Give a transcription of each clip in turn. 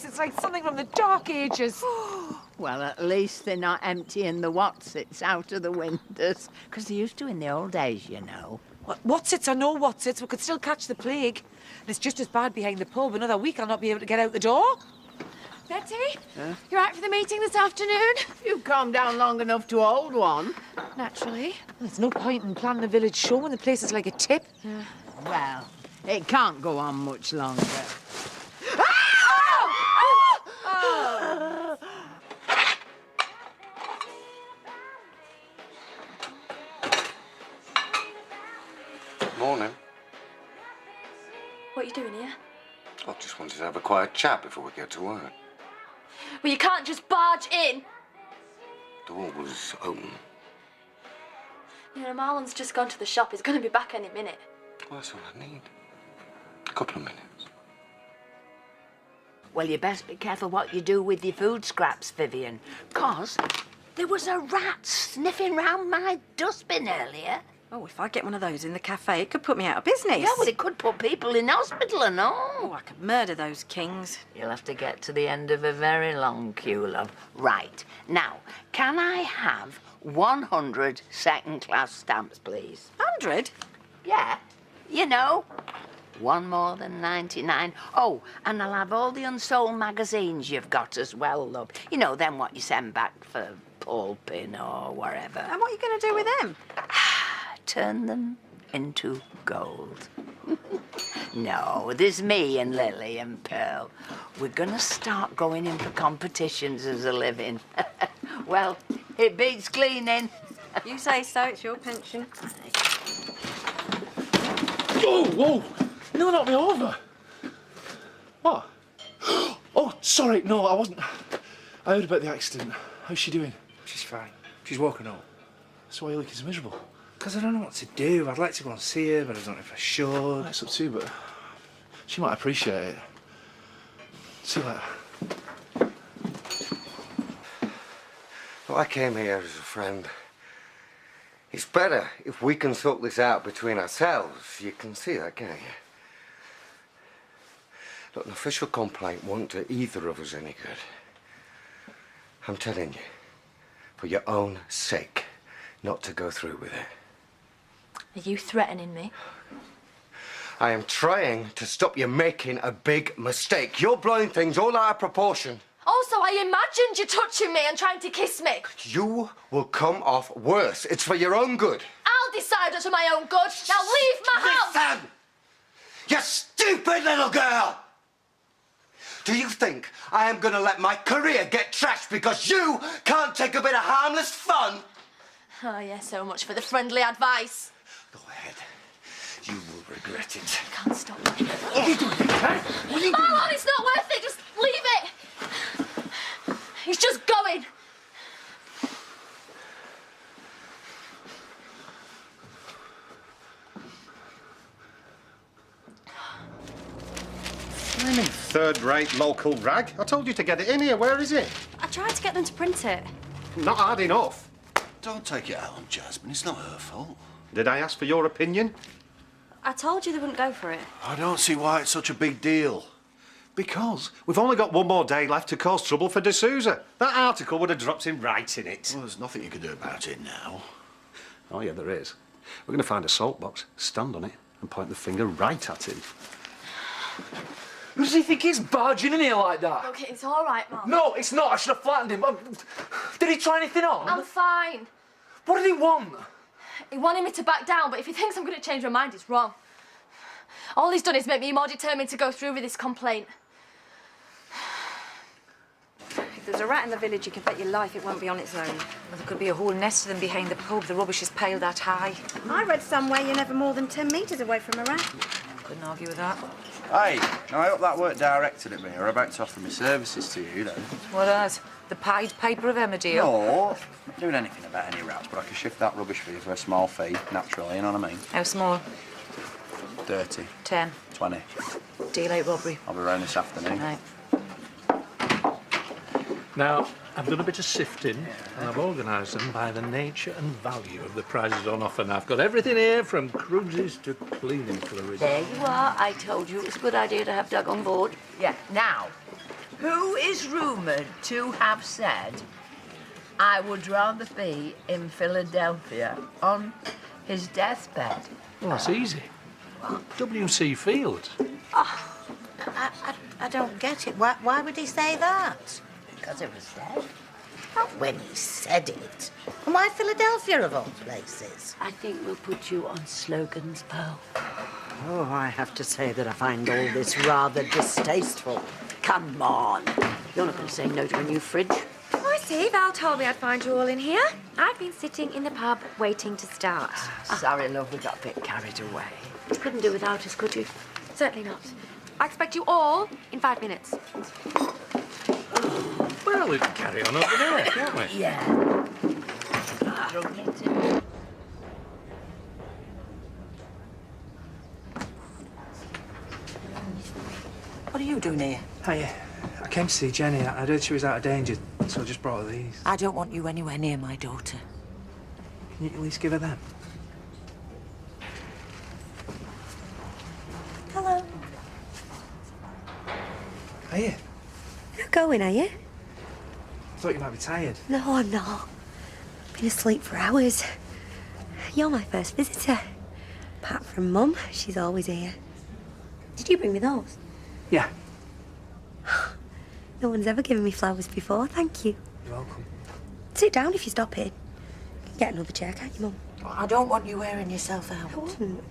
It's like something from the Dark Ages. Well, at least they're not emptying the whatsits out of the windows, because they used to in the old days, you know. Whatsits or no whatsits, we could still catch the plague. And it's just as bad behind the pub. Another week I'll not be able to get out the door. Betty, you're out for the meeting this afternoon? You calm down long enough to hold one. Naturally. There's no point in planning a village show when the place is like a tip. Yeah. Well, it can't go on much longer. Morning. What are you doing here? I just wanted to have a quiet chat before we get to work. Well, you can't just barge in. Door was open. You know, Marlon's just gone to the shop. He's going to be back any minute. Well, that's all I need. A couple of minutes. Well, you best be careful what you do with your food scraps, Vivian, 'cause there was a rat sniffing round my dustbin earlier. Oh, if I get one of those in the cafe, it could put me out of business. Yeah, well, it could put people in hospital and all. Oh, I could murder those kings. You'll have to get to the end of a very long queue, love. Right. Now, can I have 100 second-class stamps, please? 100? Yeah. You know, one more than 99. Oh, and I'll have all the unsold magazines you've got as well, love. You know, them what you send back for pulping or whatever. And what are you going to do with them? Turn them into gold. No, there's me and Lily and Pearl. We're gonna start going in for competitions as a living. Well, it beats cleaning. You say so, it's your pension. Whoa, whoa! No, knock me over. What? Oh, sorry, no, I wasn't. I heard about the accident. How's she doing? She's fine. She's woken up. So why are you looking so miserable? Because I don't know what to do. I'd like to go and see her, but I don't know if I should. Well, it's up to you, but she might appreciate it. See you later. Well, I came here as a friend. It's better if we can sort this out between ourselves. You can see that, can't you? Look, an official complaint won't do either of us any good. I'm telling you, for your own sake, not to go through with it. Are you threatening me? I am trying to stop you making a big mistake. You're blowing things all out of proportion. Also, I imagined you touching me and trying to kiss me. You will come off worse. It's for your own good. I'll decide what's for my own good. Now leave my house! Listen! You stupid little girl! Do you think I am going to let my career get trashed because you can't take a bit of harmless fun? Oh, yeah, so much for the friendly advice. Go ahead. You will regret it. You can't stop me. What are you doing? Hey? What are you doing? Marlon, it's not worth it. Just leave it. He's just going. What do you mean, third-rate local rag? I told you to get it in here. Where is it? I tried to get them to print it. Not hard enough. Don't take it out on Jasmine. It's not her fault. Did I ask for your opinion? I told you they wouldn't go for it. I don't see why it's such a big deal. Because we've only got one more day left to cause trouble for D'Souza. That article would have dropped him right in it. Well, there's nothing you can do about it now. Oh, yeah, there is. We're going to find a salt box, stand on it, and point the finger right at him. Who does he think he's barging in here like that? Look, it's all right, Mum. No, it's not. I should have flattened him. Did he try anything on? I'm fine. What did he want? He wanted me to back down, but if he thinks I'm going to change my mind, he's wrong. All he's done is make me more determined to go through with this complaint. What there's a rat in the village, you can bet your life it won't be on its own. Well, there could be a whole nest of them behind the pub. The rubbish is piled that high. I read somewhere you're never more than 10 metres away from a rat. Couldn't argue with that. Hey, now I hope that weren't directed at me, or about to offer my services to you, though. What as? The Pied Piper of Emmerdale? No, I'm not doing anything about any rats, but I can shift that rubbish for you for a small fee, naturally, you know what I mean? How small? 30, 10. 20. Daylight robbery. I'll be round this afternoon. Right. Now, I've done a bit of sifting and I've organised them by the nature and value of the prizes on offer. Now, I've got everything here from cruises to cleaning fluids. There you are. I told you it was a good idea to have Doug on board. Yeah, now, who is rumoured to have said, I would rather be in Philadelphia on his deathbed? Well, that's easy. W.C. Fields. I don't get it. Why would he say that? Because it was dead. Not when he said it. And why Philadelphia of all places? I think we'll put you on slogans, Pearl. Oh, I have to say that I find all this rather distasteful. Come on. You're not going to say no to a new fridge. I see. Val told me I'd find you all in here. I've been sitting in the pub waiting to start. Sorry, love, we got a bit carried away. You couldn't do without us, could you? Certainly not. I expect you all in 5 minutes. Well, we can carry on over there, can't we? Yeah. What are you doing here? Hiya. I came to see Jenny. I heard she was out of danger, so I just brought her these. I don't want you anywhere near my daughter. Can you at least give her them? Hello. Hiya. You're going, are you? I thought you might be tired. No, I'm not. Been asleep for hours. You're my first visitor. Apart from Mum, she's always here. Did you bring me those? Yeah. No one's ever given me flowers before, thank you. You're welcome. Sit down if you stop here. Get another chair, can't you, Mum? I don't want you wearing yourself out. I wouldn't.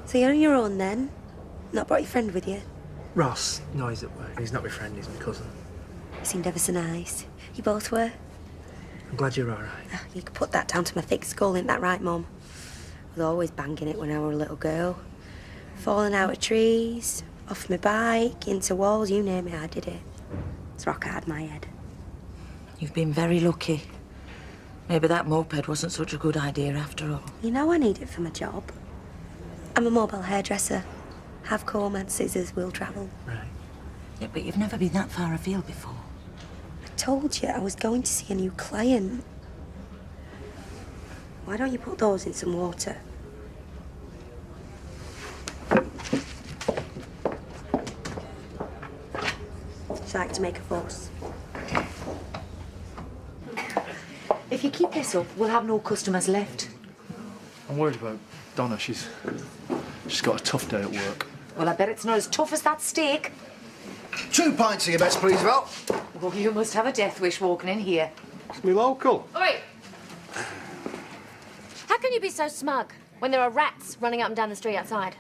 So you're on your own then? Not brought your friend with you? Ross. No, he's at work. He's not my friend, he's my cousin. You seemed ever so nice. You both were. I'm glad you're all right. Oh, you could put that down to my thick skull, ain't that right, Mum? I was always banging it when I were a little girl. Falling out of trees, off my bike, into walls, you name it, I did it. It's rock hard, my head. You've been very lucky. Maybe that moped wasn't such a good idea after all. You know I need it for my job. I'm a mobile hairdresser. Have comb and scissors, will travel. Right. Yeah, but you've never been that far afield before. I told you I was going to see a new client. Why don't you put those in some water? She'd like to make a fuss. If you keep this up, we'll have no customers left. I'm worried about Donna. She's got a tough day at work. Well, I bet it's not as tough as that steak. 2 pints of your best, please, Val. Well, you must have a death wish walking in here. It's me local. Oi! How can you be so smug when there are rats running up and down the street outside?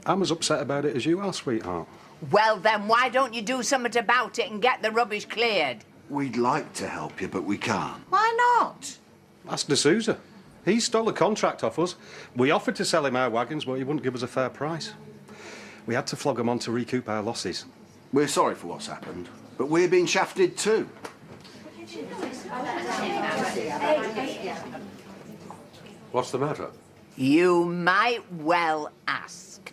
I'm as upset about it as you are, sweetheart. Well, then why don't you do something about it and get the rubbish cleared? We'd like to help you, but we can't. Why not? Ask D'Souza. He stole a contract off us. We offered to sell him our wagons, but he wouldn't give us a fair price. We had to flog him on to recoup our losses. We're sorry for what's happened, but we're being shafted too. What's the matter? You might well ask.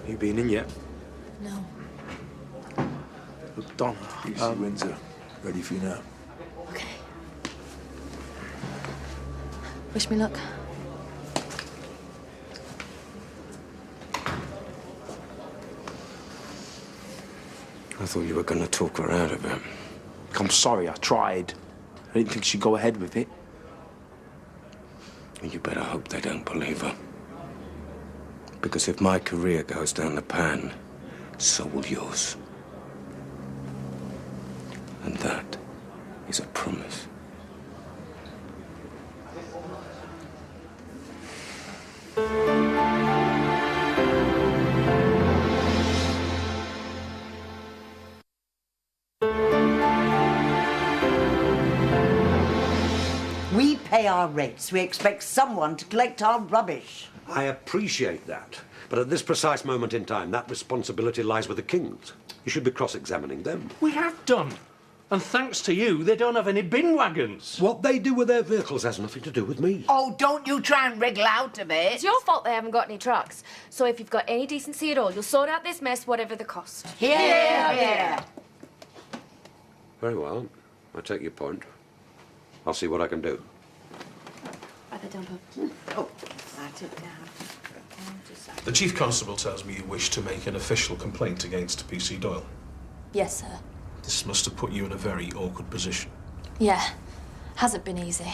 You been in yet? No. Look, Don. Easy, Windsor. Ready for you now. Okay. Wish me luck. I thought you were going to talk her out of it. I'm sorry, I tried. I didn't think she'd go ahead with it. You better hope they don't believe her. Because if my career goes down the pan, so will yours. And that is a promise. We pay our rates. We expect someone to collect our rubbish. I appreciate that. But at this precise moment in time, that responsibility lies with the Kings. You should be cross-examining them. We have done. And thanks to you, they don't have any bin wagons. What they do with their vehicles has nothing to do with me. Oh, don't you try and wriggle out of it. It's your fault they haven't got any trucks. So if you've got any decency at all, you'll sort out this mess, whatever the cost. Yeah. Very well. I take your point. I'll see what I can do. Write that down, Bob. Oh, write it down. The Chief Constable tells me you wish to make an official complaint against PC Doyle. Yes, sir. This must have put you in a very awkward position. Yeah. Hasn't been easy.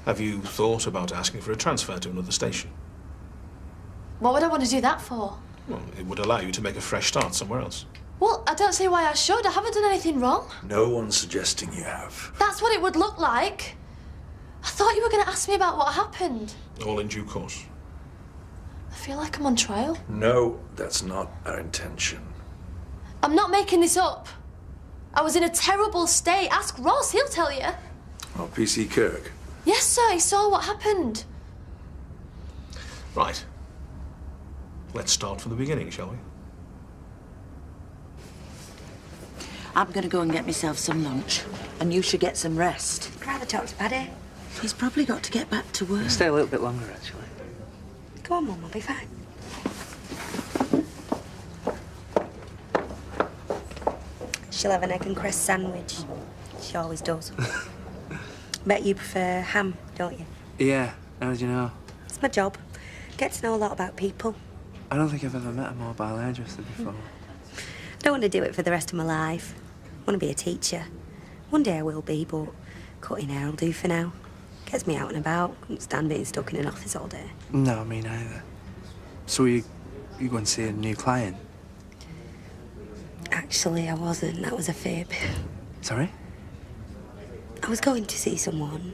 Have you thought about asking for a transfer to another station? What would I want to do that for? Well, it would allow you to make a fresh start somewhere else. Well, I don't see why I should. I haven't done anything wrong. No one's suggesting you have. That's what it would look like. I thought you were going to ask me about what happened. All in due course. I feel like I'm on trial. No, that's not our intention. I'm not making this up. I was in a terrible state. Ask Ross, he'll tell you. Oh, PC Kirk. Yes, sir, he saw what happened. Right. Let's start from the beginning, shall we? I'm going to go and get myself some lunch, and you should get some rest. I'd rather talk to Paddy. He's probably got to get back to work. Stay a little bit longer, actually. Go on, Mum, I'll be fine. She'll have an egg and cress sandwich. She always does. Bet you prefer ham, don't you? Yeah, how did you know? It's my job. Get to know a lot about people. I don't think I've ever met a mobile hairdresser before. I don't want to do it for the rest of my life. I want to be a teacher. One day I will be, but cutting hair will do for now. Gets me out and about. Couldn't stand being stuck in an office all day. No, me neither. So you going to see a new client? Actually, I wasn't. That was a fib. Sorry? I was going to see someone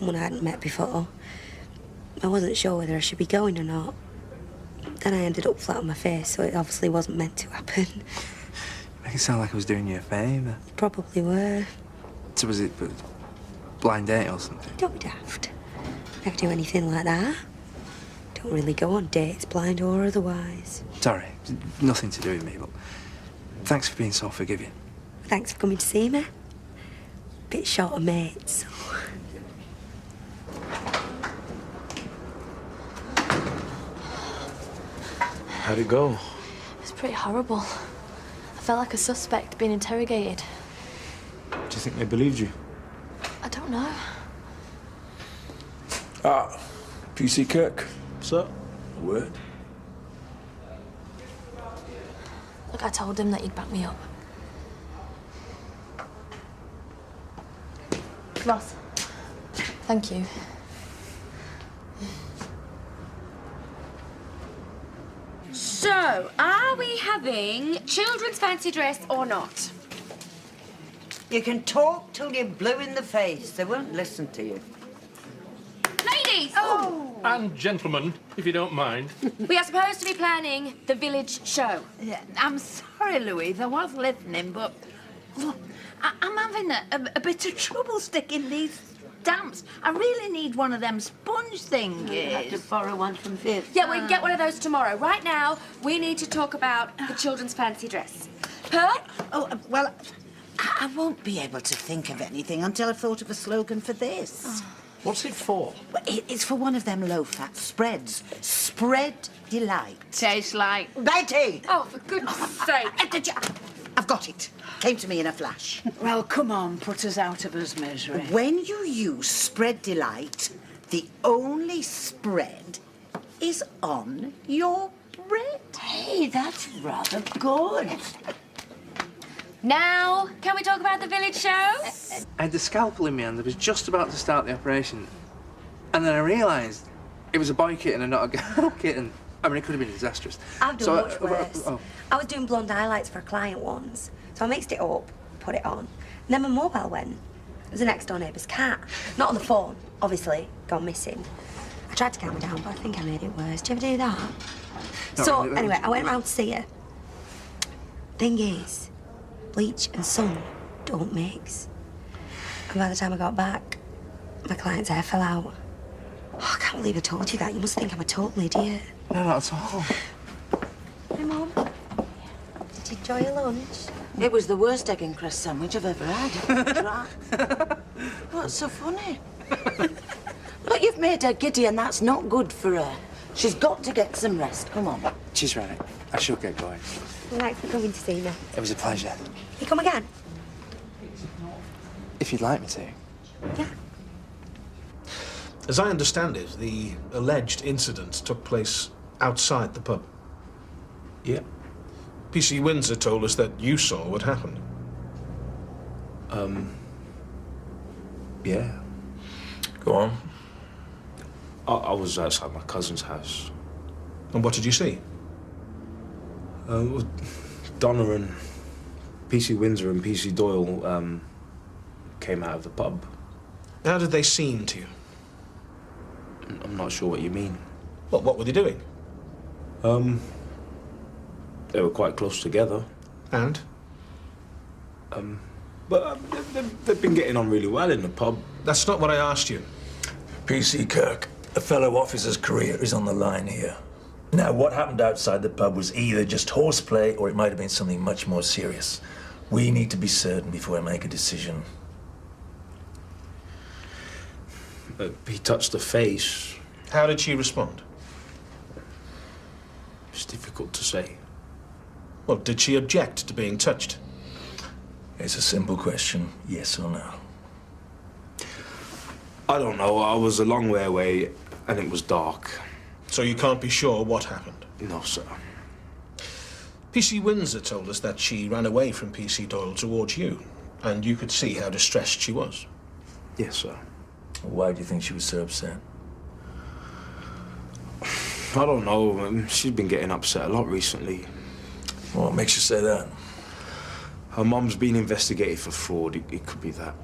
I hadn't met before. I wasn't sure whether I should be going or not. Then I ended up flat on my face, so it obviously wasn't meant to happen. Make it sound like I was doing you a favour. Probably were. So was it blind date or something? Don't be daft. Never do anything like that. Don't really go on dates, blind or otherwise. Sorry, nothing to do with me, but thanks for being so forgiving. Thanks for coming to see me. Bit short of mates, so... How'd it go? It was pretty horrible. I felt like a suspect being interrogated. Do you think they believed you? I don't know. Ah, PC Kirk. Sir? A word? Look, I told him that you'd back me up. Ross, thank you. So, are we having children's fancy dress or not? You can talk till you're blue in the face. They won't listen to you. Ladies! Oh! And gentlemen, if you don't mind. We are supposed to be planning the village show. Yeah, I'm sorry, Louise. I was listening, but look, I'm having a bit of trouble sticking these stamps. I really need one of them sponge thingies. You have to borrow one from Viv. Yeah, we can get one of those tomorrow. Right now, we need to talk about the children's fancy dress. Pearl? Oh, well, I won't be able to think of anything until I've thought of a slogan for this. Oh. What's it for? Well, it's for one of them low-fat spreads. Spread delight. Tastes like... Betty! Oh, for goodness sake. I've got it. Came to me in a flash. Well, come on, put us out of us misery. When you use spread delight, the only spread is on your bread. Hey, that's rather good. Now, can we talk about the village show? I had the scalpel in my hand. I was just about to start the operation. And then I realised it was a boy kitten and not a girl kitten. I mean, it could have been disastrous. I've done So, much worse. I was doing blonde highlights for a client once, so I mixed it up, put it on, and then my mobile went. It was a next door neighbour's cat. Not on the phone, obviously, gone missing. I tried to calm her down, but I think I made it worse. Do you ever do that? So, anyway, I went round to see her. Thing is, bleach and sun don't mix. And by the time I got back, my client's hair fell out. Oh, I can't believe I told you that. You must think I'm a total idiot. No, not at all. Hey, Mum. Did you enjoy your lunch? It was the worst egg and cress sandwich I've ever had. Try. What's so funny? Look, you've made her giddy and that's not good for her. She's got to get some rest. Come on. She's right. I should get going. Thanks for coming to see me. It was a pleasure. You come again? If you'd like me to. Yeah. As I understand it, the alleged incident took place outside the pub. Yeah. PC Windsor told us that you saw what happened. Yeah. Go on. I was outside my cousin's house. And what did you see? Donna and PC Windsor and PC Doyle came out of the pub. How did they seem to you? I'm not sure what you mean. Well, what were they doing? They were quite close together. And? But they've been getting on really well in the pub. That's not what I asked you. PC Kirk, a fellow officer's career is on the line here. Now, what happened outside the pub was either just horseplay or it might have been something much more serious. We need to be certain before I make a decision. He touched her face. How did she respond? It's difficult to say. Well, did she object to being touched? It's a simple question, yes or no. I don't know. I was a long way away and it was dark. So you can't be sure what happened? No, sir. PC Windsor told us that she ran away from PC Doyle towards you, and you could see how distressed she was. Yes, sir. Why do you think she was so upset? I don't know. She's been getting upset a lot recently. What makes you say that? Her mum's been investigated for fraud. It could be that.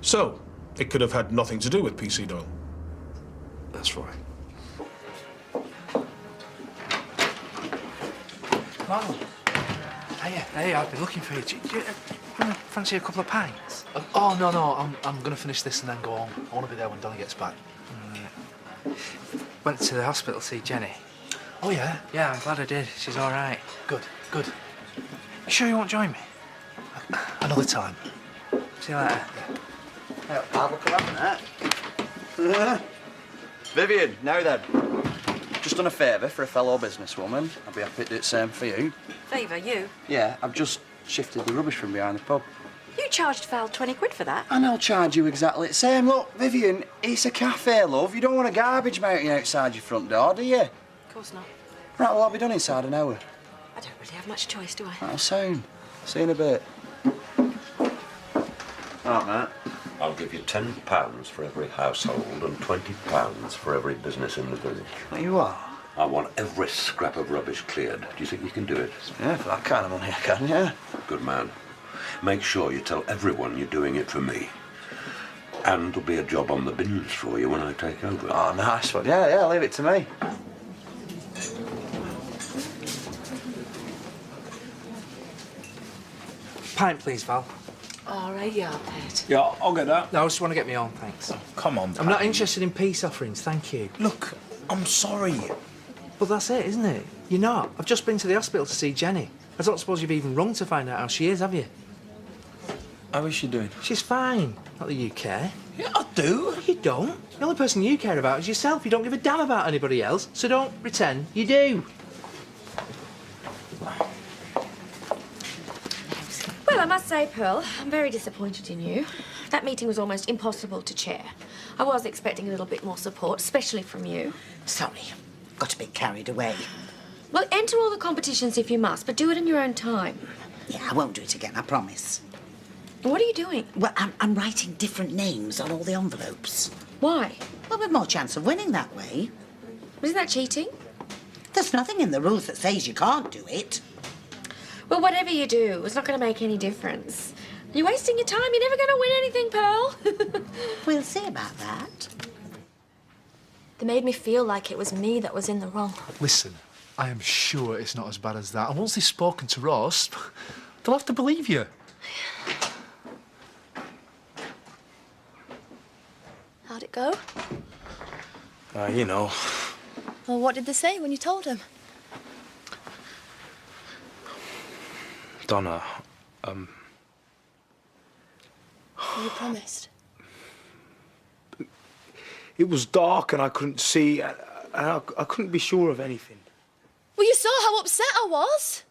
So, it could have had nothing to do with PC Doyle? That's right. Mom. Hey, I've been looking for you. Do you fancy a couple of pints? Oh, no, I'm going to finish this and then go home. I want to be there when Donna gets back. Went to the hospital to see Jenny. Oh, yeah? Yeah, I'm glad I did. She's all right. Good. You sure you won't join me? Another time. See you later. Hey, I'll look around that. Vivian, now then. Just done a favour for a fellow businesswoman. I'd be happy to do the same for you. Favour, you? Yeah, I've just shifted the rubbish from behind the pub. You charged Val 20 quid for that. And I'll charge you exactly the same. Look, Vivian, it's a cafe, love. You don't want a garbage mountain outside your front door, do you? Of course not. Right, well, I'll be done inside an hour. I don't really have much choice, do I? That'll soon. See you in a bit. All right, Matt. I'll give you £10 for every household and £20 for every business in the village. What you are? I want every scrap of rubbish cleared. Do you think you can do it? Yeah, for that kind of money I can, yeah. Good man. Make sure you tell everyone you're doing it for me. And there'll be a job on the bins for you when I take over. Oh, nice one. Yeah, leave it to me. Pint, please, Val. All right, yeah, Pet. Yeah, I'll get that. No, I just want to get me on, thanks. Come on, I'm not interested in peace offerings, thank you. Look, I'm sorry. But that's it, isn't it? You're not. I've just been to the hospital to see Jenny. I don't suppose you've even rung to find out how she is, have you? How is she doing? She's fine. Not that you care. Yeah, I do. You don't. The only person you care about is yourself. You don't give a damn about anybody else, so don't pretend you do. Well, I must say, Pearl, I'm very disappointed in you. That meeting was almost impossible to chair. I was expecting a little bit more support, especially from you. Sorry, got a bit carried away. Well, enter all the competitions if you must, but do it in your own time. Yeah, I won't do it again, I promise. What are you doing? Well, I'm writing different names on all the envelopes. Why? Well, we've more chance of winning that way. Isn't that cheating? There's nothing in the rules that says you can't do it. Well, whatever you do, it's not going to make any difference. You're wasting your time. You're never going to win anything, Pearl. We'll see about that. They made me feel like it was me that was in the wrong. Listen, I am sure it's not as bad as that. And once they've spoken to Ross, they'll have to believe you. How'd it go? You know. Well, what did they say when you told them? Donna, You promised. it was dark and I couldn't see, and I couldn't be sure of anything. Well, you saw how upset I was.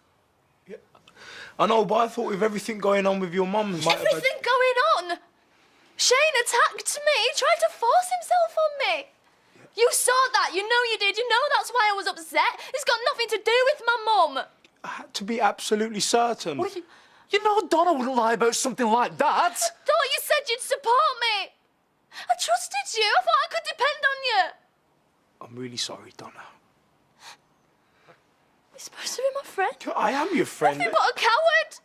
I know, but I thought with everything going on with your mum... Everything going on? Shane attacked me, tried to force himself on me. You saw that, you know you did, you know that's why I was upset. It's got nothing to do with my mum. I had to be absolutely certain. What you know Donna wouldn't lie about something like that. I thought you said you'd support me. I trusted you, I thought I could depend on you. I'm really sorry, Donna. You're supposed to be my friend. I am your friend. Nothing but a coward.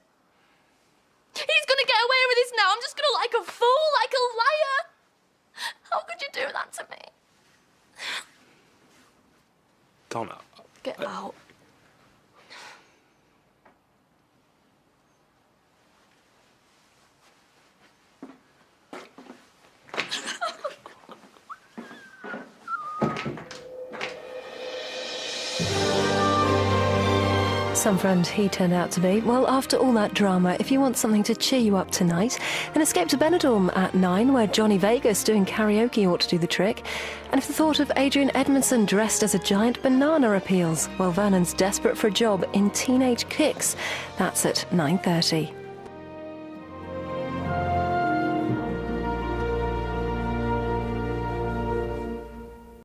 He's gonna get away with this now. I'm just gonna like a fool, like a liar. How could you do that to me? Donna. Get out. Some friend he turned out to be. Well, after all that drama, if you want something to cheer you up tonight, then escape to Benidorm at 9, where Johnny Vegas doing karaoke ought to do the trick. And if the thought of Adrian Edmondson dressed as a giant banana appeals, well, Vernon's desperate for a job in Teenage Kicks. That's at 9:30.